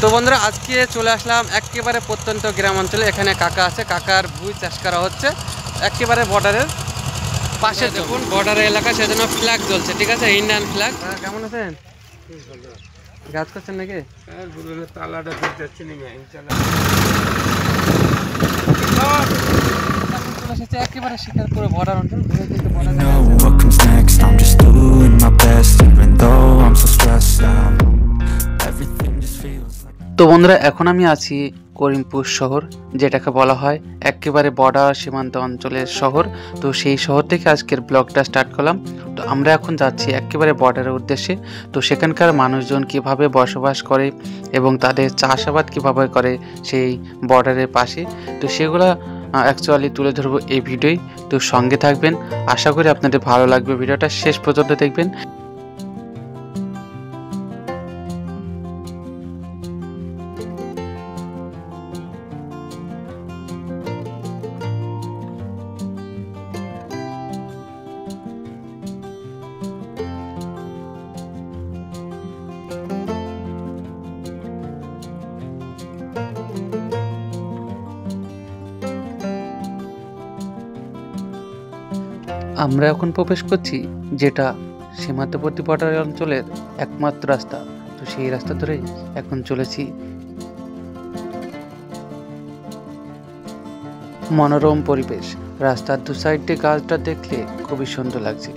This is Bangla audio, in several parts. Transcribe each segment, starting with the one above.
তো বন্ধুরা আজকে চলে আসলাম একেবারে প্রত্যন্ত গ্রাম অঞ্চলে। এখানে কাকা আছে, কাকার ভুঁই চাষ করা হচ্ছে একেবারে বর্ডারের পাশে। দেখুন বর্ডারের এলাকা, সেজন্য ফ্ল্যাগ জ্বলছে, ঠিক আছে, ইন্ডিয়ান ফ্ল্যাগ। কেমন আছেন? গাছ করছেন নাকি? একেবারে শিকারপুর বর্ডার অঞ্চল। তো বন্ধুরা এখন আমি আছি করিমপুর শহর, যেটাকে বলা হয় একেবারে বর্ডার সীমান্ত অঞ্চলের শহর। তো সেই শহর থেকে আজকের ব্লগটা স্টার্ট করলাম। তো আমরা এখন যাচ্ছি একেবারে বর্ডারের উদ্দেশ্যে। তো সেখানকার মানুষজন কিভাবে বসবাস করে এবং তাদের চাষাবাদ কিভাবে করে সেই বর্ডারের পাশে, তো সেগুলো অ্যাকচুয়ালি তুলে ধরবো এই ভিডিওয়। তো সঙ্গে থাকবেন, আশা করি আপনাদের ভালো লাগবে, ভিডিওটা শেষ পর্যন্ত দেখবেন। আমরা এখন প্রবেশ করছি যেটা সীমান্তবর্তী বর্ডার অঞ্চলের একমাত্র রাস্তা। তো সেই রাস্তা ধরেই এখন চলেছি। মনোরম পরিবেশ, রাস্তার দু সাইডে গাছটা দেখলে খুবই সুন্দর লাগছে।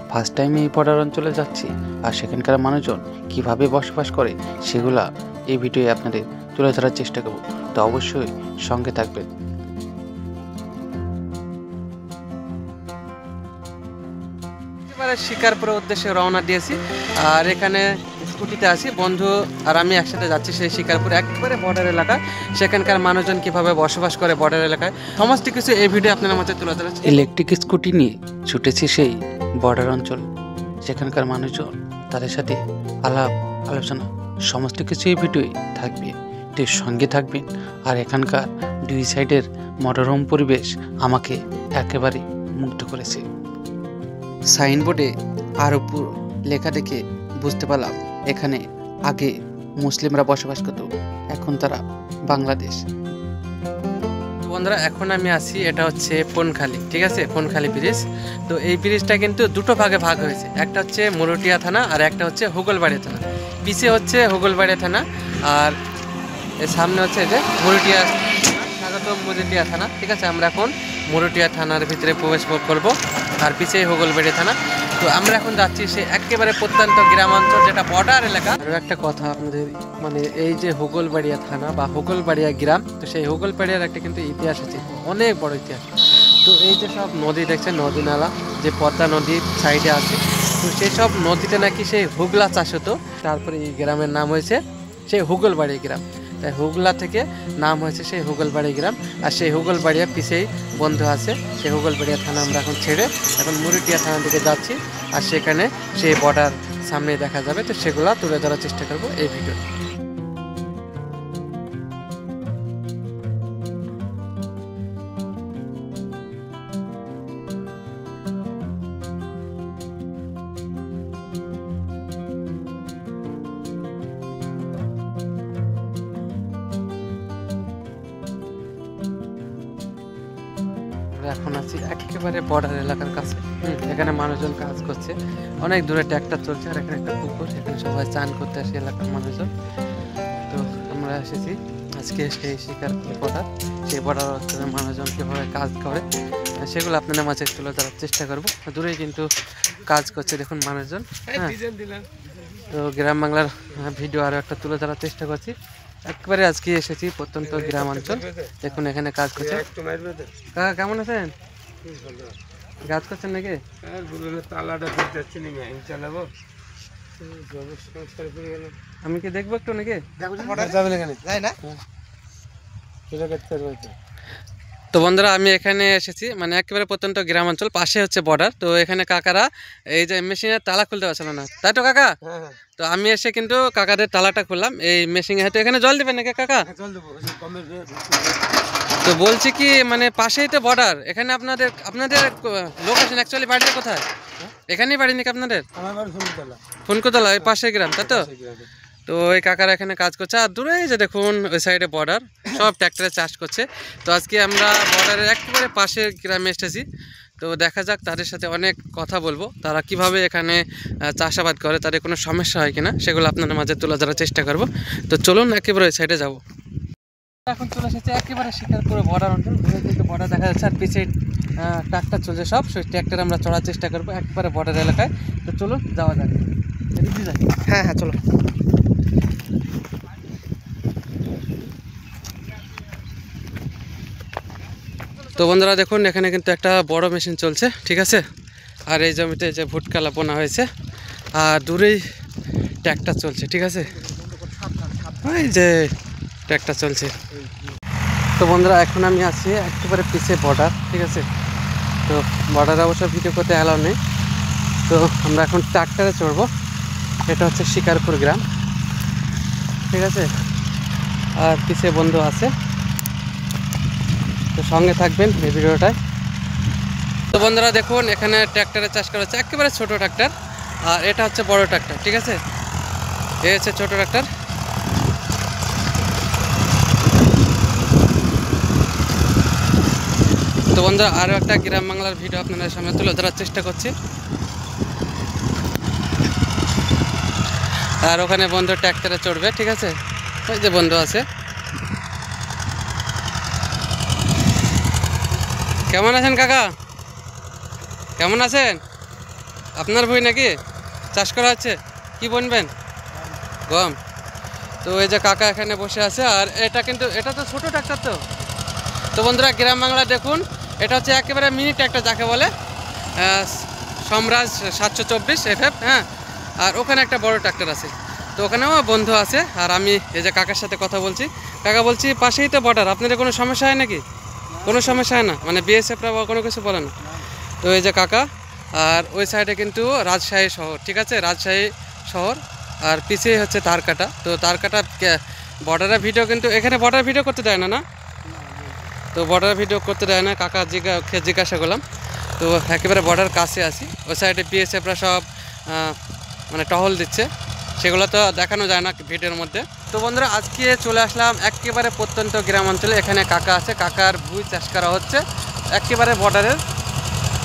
ফার্স্ট টাইম এই বর্ডার অঞ্চলে যাচ্ছি, আর সেখানকার মানুষজন কিভাবে বসবাস করে সেগুলা এই ভিডিওয়ে আপনাদের তুলে ধরার চেষ্টা করব। তো অবশ্যই সঙ্গে থাকবেন। শিকারপুরের উদ্দেশ্যে রওনা দিয়েছি, আর এখানে স্কুটিতে আছি বন্ধু আর আমি একসাথে যাচ্ছি সেই শিকারপুর একেবারে বর্ডার এলাকা। সেখানকার মানুষজন কিভাবে বসবাস করে বর্ডার এলাকায় সমস্ত কিছু এই ভিডিও আপনার মাঝে তুলে ধরেছি। ইলেকট্রিক স্কুটি নিয়ে ছুটেছি সেই বর্ডার অঞ্চল। সেখানকার মানুষজন, তাদের সাথে আলাপ আলোচনা সমস্ত কিছু এই ভিডিওই থাকবে। তো সঙ্গে থাকবেন। আর এখানকার দুই সাইডের মনোরম পরিবেশ আমাকে একেবারে মুগ্ধ করেছে। সাইনবোর্ডে আরবপুর লেখা দেখে বুঝতে পারলাম এখানে আগে মুসলিমরা বসবাস করত, এখন তারা বাংলাদেশ। বন্ধুরা এখন আমি আছি, এটা হচ্ছে পনখালি, ঠিক আছে, পনখালি ব্রিজ। তো এই ব্রিজটা কিন্তু দুটো ভাগে ভাগ হয়েছে, একটা হচ্ছে মুরুটিয়া থানা আর একটা হচ্ছে হুগলবাড়িয়া থানা। পিছে হচ্ছে হুগলবাড়িয়া থানা আর এর সামনে হচ্ছে যে মুরুটিয়া থানা, ঠিক আছে। আমরা এখন মুরুটিয়া থানার ভিতরে প্রবেশ করব, আর পিছিয়ে হুগলবাড়িয়া থানা। তো আমরা এখন যাচ্ছি সে একেবারে প্রত্যন্ত গ্রামাঞ্চল, যেটা বর্ডার এলাকা। আরও একটা কথা আপনাদের, মানে এই যে হুগলবাড়িয়া থানা বা হুগলবাড়িয়া গ্রাম, তো সেই হুগলবাড়িয়ার একটা কিন্তু ইতিহাস আছে, অনেক বড় ইতিহাস। তো এই যে সব নদী দেখছেন, নদী নালা যে পদ্মা নদীর সাইডে আছে, তো সেই সব নদীতে নাকি সেই হুগলা চাষ হতো। তারপরে এই গ্রামের নাম হয়েছে সেই হুগলবাড়িয়া গ্রাম। তাই হুগলা থেকে নাম হয়েছে সেই হুগলবাড়ি গ্রাম। আর সেই হুগলবাড়িয়া পিছেই বন্ধু আছে, সেই হুগলবাড়িয়া থানা আমরা এখন ছেড়ে এখন মুরুটিয়া থানার দিকে যাচ্ছি। আর সেখানে সেই বর্ডার সামনে দেখা যাবে, তো সেগুলো তুলে ধরার চেষ্টা করবো এই ভিডিও। এখন আছি একেবারে বর্ডার এলাকার কাছে। এখানে মানুষজন কাজ করছে, অনেক দূরে ট্র্যাক্টর চলছে, আর এখানে একটা পুকুর, এখানে সবাই চান করতে আসে এলাকার মানুষজন। তো আমরা এসেছি আজকে সেই শিকারপুর বর্ডার, সেই বর্ডার অঞ্চলের মানুষজন কীভাবে কাজ করে সেগুলো আপনাদের মাঝে তুলে ধরার চেষ্টা করবো। দূরেই কিন্তু কাজ করছে দেখুন মানুষজন। হ্যাঁ, তো গ্রাম বাংলার ভিডিও আরও একটা তুলে ধরার চেষ্টা করছি। একবারে আজকে এসেছি প্রত্যন্ত গ্রামাঞ্চল, দেখুন এখানে কাজ করছে। কাকা কেমন আছেন? কাজ করছেন নাকি? আমি কি দেখবো একটু নাকি? তো বন্ধুরা আমি এখানে এসেছি, মানে একেবারে প্রত্যন্ত গ্রামাঞ্চল, পাশে হচ্ছে বর্ডার। তো এখানে কাকারা এই যে মেশিনের তালা খুলতে পারছিল না, তাই তো কাকা? তো আমি এসে কিন্তু কাকাদের তালাটা খুললাম এই মেশিনে। হয়তো এখানে জল দেবেন নাকি কাকা? তো বলছি কি, মানে পাশেই তো বর্ডার, এখানে আপনাদের লোকেশন অ্যাকচুয়ালি বাড়িটা কোথায়? এখানেই বাড়ি নাকি আপনাদের? ফুনকোতলা, এই পাশে গ্রাম, তাই তো? তো ওই কাকারা এখানে কাজ করছে, আর দূরে যে দেখুন ওই সাইডে বর্ডার, সব ট্র্যাক্টরে চাষ করছে। তো আজকে আমরা বর্ডারের একেবারে পাশে গ্রামে এসেছি। তো দেখা যাক তাদের সাথে অনেক কথা বলবো, তারা কিভাবে এখানে চাষাবাদ করে, তাদের কোনো সমস্যা হয় কিনা সেগুলো আপনাদের মাঝে তুলে ধরার চেষ্টা করব। তো চলুন একেবারে ওই সাইডে যাব। এখন চলে এসেছে একেবারে শিকারপুরে বর্ডার অঞ্চল, ঘুরে কিন্তু বর্ডার দেখা যাচ্ছে, আর পিছিয়ে ট্রাক্টর চলছে সব, সেই ট্র্যাক্টর আমরা চড়ার চেষ্টা করবো একেবারে বর্ডার এলাকায়। তো চলুন যাওয়া যাক। হ্যাঁ হ্যাঁ চলো। তো বন্ধুরা দেখুন এখানে কিন্তু একটা বড় মেশিন চলছে, ঠিক আছে। আর এই জমিতে যে ভুটকালা বোনা হয়েছে, আর দূরেই ট্র্যাক্টর চলছে, ঠিক আছে। এই যে ট্র্যাক্টর চলছে। তো বন্ধুরা এখন আমি আছি একেবারে পিছিয়ে বর্ডার, ঠিক আছে। তো বর্ডারে অবশ্য ভিডিও করতে অ্যালাউ নেই। তো আমরা এখন ট্র্যাক্টরে চড়বো। এটা হচ্ছে শিকারপুর গ্রাম, ঠিক আছে। আর পিছিয়ে বন্ধু আছে, তো সঙ্গে থাকবেন এই ভিডিওটায়। তো বন্ধুরা দেখুন এখানে ট্র্যাক্টরে চাষ করা হচ্ছে, একেবারে ছোট ট্র্যাক্টর, আর এটা হচ্ছে বড় ট্র্যাক্টর, ঠিক আছে। এই হচ্ছে ছোট ট্র্যাক্টর। তো বন্ধুরা আরও একটা গ্রাম বাংলার ভিডিও আপনাদের সামনে তুলে ধরার চেষ্টা করছি। আর ওখানে বন্ধু ট্র্যাক্টরে চড়বে, ঠিক আছে। ওই যে বন্ধু আছে। কেমন আছেন কাকা? কেমন আছেন? আপনার বই নাকি চাষ করা হচ্ছে? কি বনবেন? গম। তো এই যে কাকা এখানে বসে আছে, আর এটা তো ছোটো ট্র্যাক্টর। তো বন্ধুরা গ্রাম বাংলা দেখুন, এটা হচ্ছে একেবারে মিনি ট্র্যাক্টর যাকে বলে, সম্রাজ 724 FF, হ্যাঁ। আর ওখানে একটা বড় ট্র্যাক্টর আছে, তো ওখানেও বন্ধু আছে। আর আমি এই যে কাকার সাথে কথা বলছি। কাকা বলছি পাশেই তো বর্ডার, আপনাদের কোনো সমস্যা হয় নাকি? কোনো সমস্যা হয় না, মানে বিএসএফরা বা কোনো কিছু বলে না? তো এই যে কাকা, আর ওই সাইডে কিন্তু রাজশাহী শহর, ঠিক আছে, রাজশাহী শহর। আর পিছিয়ে হচ্ছে তারকাটা। তো তারকাটা বর্ডারের ভিডিও, কিন্তু এখানে বর্ডার ভিডিও করতে দেয় না, না? তো বর্ডার ভিডিও করতে দেয় না, কাকা জিজ্ঞাসা করলাম। তো একেবারে বর্ডার কাছে আছি, ওই সাইডে বিএসএফরা সব মানে টহল দিচ্ছে, সেগুলো তো দেখানো যায় না ভিডিওর মধ্যে। তো বন্ধুরা আজকে চলে আসলাম একেবারে প্রত্যন্ত গ্রাম অঞ্চলে। এখানে কাকা আছে, কাকার ভুঁই চাষ করা হচ্ছে একেবারে বর্ডারের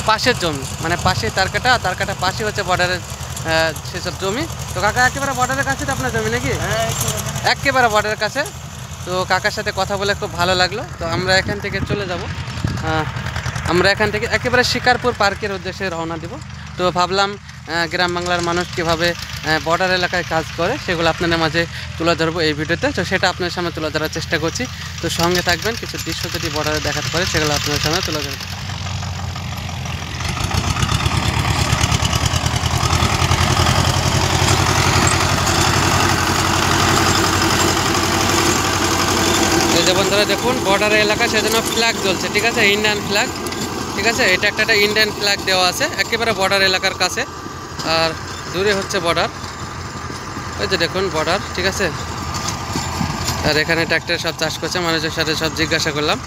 পাশের জমি, মানে পাশে তারকাটা পাশে হচ্ছে বর্ডারের সেসব জমি। তো কাকা একেবারে বর্ডারের কাছে তো আপনার জমি নাকি? একেবারে বর্ডারের কাছে। তো কাকার সাথে কথা বলে খুব ভালো লাগলো। তো আমরা এখান থেকে চলে যাব, আমরা এখান থেকে একেবারে শিকারপুর পার্কের উদ্দেশ্যে রওনা দিব। তো ভাবলাম গ্রাম বাংলার মানুষ কীভাবে বর্ডার এলাকায় কাজ করে সেগুলো আপনাদের মাঝে তুলে ধরবো এই ভিডিওতে। তো সেটা আপনাদের সামনে তুলে ধরার চেষ্টা করছি। তো সঙ্গে থাকবেন, কিছু দৃশ্য যদি বর্ডারে দেখাতে পারে সেগুলো আপনাদের সামনে তুলে ধরবো। এই যে বন্ধুরা দেখুন বর্ডার এলাকা, সেজন্য ফ্ল্যাগ জ্বলছে, ঠিক আছে, ইন্ডিয়ান ফ্ল্যাগ, ঠিক আছে। এটা একটা ইন্ডিয়ান ফ্ল্যাগ দেওয়া আছে একেবারে বর্ডার এলাকার কাছে, আর দূরে হচ্ছে বর্ডার। ওই যে দেখুন বর্ডার, ঠিক আছে। আর এখানে ট্র্যাক্টর সব চাষ করছে, মানুষের সাথে সব জিজ্ঞাসা করলাম।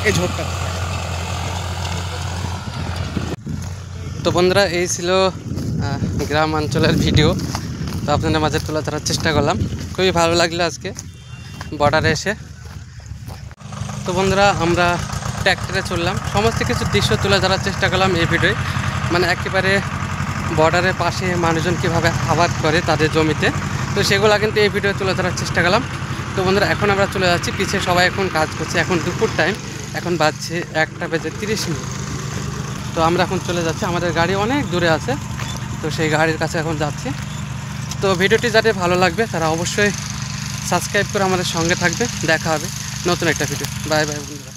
এই ঝোঁকটা। তো বন্ধুরা এই ছিল গ্রাম অঞ্চলের ভিডিও। তো আপনাদের মাঝে তুলে ধরার চেষ্টা করলাম, খুবই ভালো লাগলো আজকে বর্ডারে এসে। তো বন্ধুরা আমরা ট্র্যাক্টরে চললাম, সমস্ত কিছু দৃশ্য তুলে ধরার চেষ্টা করলাম এই ভিডিওয়। মানে একেবারে বর্ডারের পাশে মানুষজন কীভাবে আবাদ করে তাদের জমিতে, তো সেগুলো কিন্তু এই ভিডিও তুলে ধরার চেষ্টা করলাম। তো বন্ধুরা এখন আমরা চলে যাচ্ছি, পিছিয়ে সবাই এখন কাজ করছে, এখন দুপুর টাইম, এখন বাজছে 1:30। তো আমরা এখন চলে যাচ্ছি, আমাদের গাড়ি অনেক দূরে আছে, তো সেই গাড়ির কাছে এখন যাচ্ছি। তো ভিডিওটি যাদের ভালো লাগবে তারা অবশ্যই সাবস্ক্রাইব করে আমাদের সঙ্গে থাকবে। দেখা হবে নতুন একটা ভিডিও। বাই বাই বন্ধুরা।